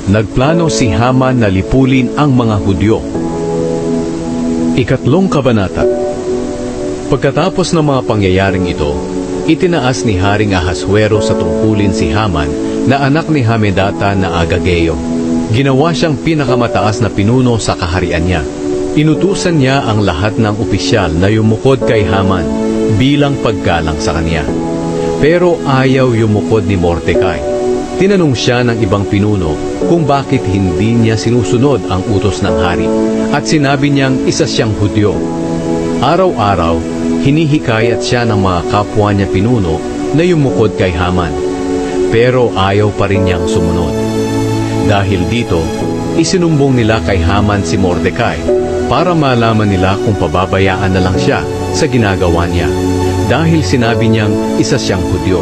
Nagplano si Haman na lipulin ang mga Hudyo. Ikatlong kabanata. Pagkatapos ng mga pangyayaring ito, itinaas ni Haring Ahasuero sa tungkulin si Haman na anak ni Hamedata na Agageo. Ginawa siyang pinakamataas na pinuno sa kaharian niya. Inutusan niya ang lahat ng opisyal na yumukod kay Haman bilang paggalang sa kanya. Pero ayaw yumukod ni Mordecai. Tinanong siya ng ibang pinuno kung bakit hindi niya sinusunod ang utos ng hari at sinabi niyang isa siyang Hudyo. Araw-araw, hinihikayat siya ng mga kapwa niya pinuno na yumukod kay Haman. Pero ayaw pa rin niyang sumunod. Dahil dito, isinumbong nila kay Haman si Mordecai para malaman nila kung pababayaan na lang siya sa ginagawa niya dahil sinabi niyang isa siyang Hudyo.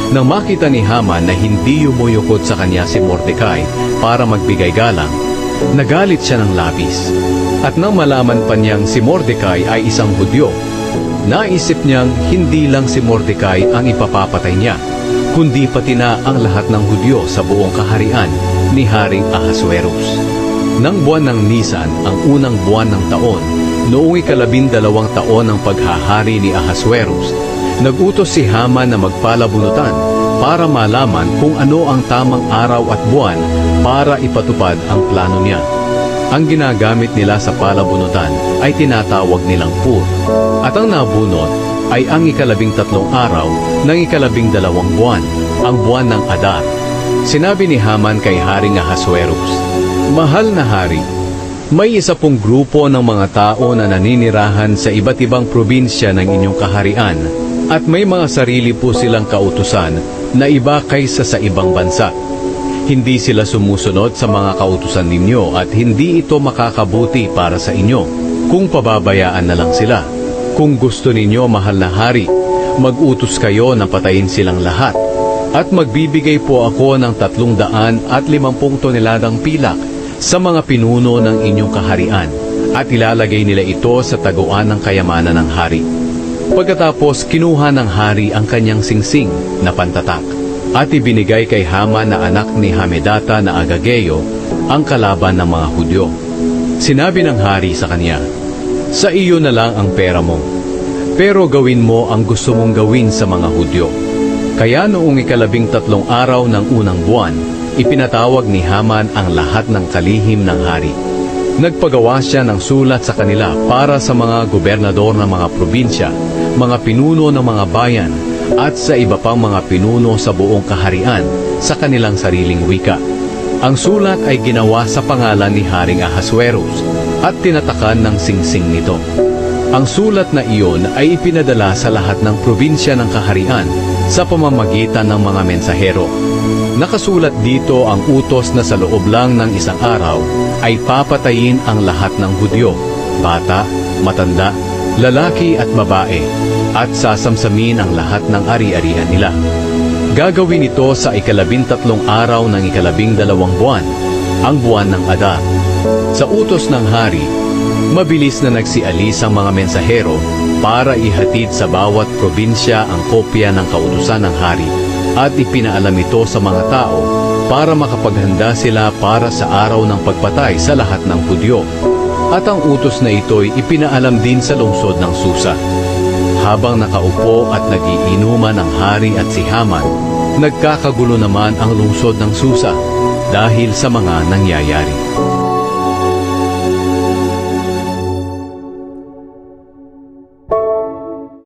Nang makita ni Haman na hindi yumuyukod sa kanya si Mordecai para magbigay galang, nagalit siya ng labis. At nang malaman pa niyang si Mordecai ay isang Hudyo, naisip niyang hindi lang si Mordecai ang ipapapatay niya, kundi pati na ang lahat ng Hudyo sa buong kaharian ni Haring Ahasuerus. Nang buwan ng Nisan, ang unang buwan ng taon, noong 12 taon ng paghahari ni Ahasuerus, nag-utos si Haman na magpalabunutan para malaman kung ano ang tamang araw at buwan para ipatupad ang plano niya. Ang ginagamit nila sa palabunutan ay tinatawag nilang Pur, at ang nabunot ay ang 13 araw ng 12 buwan, ang buwan ng Adar. Sinabi ni Haman kay Haring Ahasuerus, "Mahal na hari, may isa pong grupo ng mga tao na naninirahan sa iba't ibang probinsya ng inyong kaharian at may mga sarili po silang kautusan na iba kaysa sa ibang bansa. Hindi sila sumusunod sa mga kautusan ninyo at hindi ito makakabuti para sa inyo kung pababayaan na lang sila. Kung gusto ninyo, mahal na hari, mag-utos kayo na patayin silang lahat at magbibigay po ako ng 350 toneladang pilak sa mga pinuno ng inyong kaharian at ilalagay nila ito sa taguan ng kayamanan ng hari." Pagkatapos, kinuha ng hari ang kanyang singsing na pantatak at ibinigay kay Haman na anak ni Hamedata na Agageo ang kalaban ng mga Hudyo. Sinabi ng hari sa kanya, "Sa iyo na lang ang pera mo, pero gawin mo ang gusto mong gawin sa mga Hudyo." Kaya noong 13 araw ng unang buwan, ipinatawag ni Haman ang lahat ng kalihim ng hari. Nagpagawa siya ng sulat sa kanila para sa mga gobernador ng mga probinsya, mga pinuno ng mga bayan, at sa iba pang mga pinuno sa buong kaharian sa kanilang sariling wika. Ang sulat ay ginawa sa pangalan ni Haring Ahasuerus at tinatakan ng singsing nito. Ang sulat na iyon ay ipinadala sa lahat ng probinsya ng kaharian sa pamamagitan ng mga mensahero. Nakasulat dito ang utos na sa loob lang ng isang araw ay papatayin ang lahat ng Hudyo, bata, matanda, lalaki at babae, at sasamsamin ang lahat ng ari-arian nila. Gagawin ito sa 13 araw ng 12 buwan, ang buwan ng Adar. Sa utos ng hari, mabilis na nagsialis ang mga mensahero para ihatid sa bawat probinsya ang kopya ng kautusan ng hari at ipinaalam ito sa mga tao para makapaghanda sila para sa araw ng pagpatay sa lahat ng Hudyo. At ang utos na ito'y ipinaalam din sa lungsod ng Susa. Habang nakaupo at nagiinuman ang hari at si Haman, nagkakagulo naman ang lungsod ng Susa dahil sa mga nangyayari.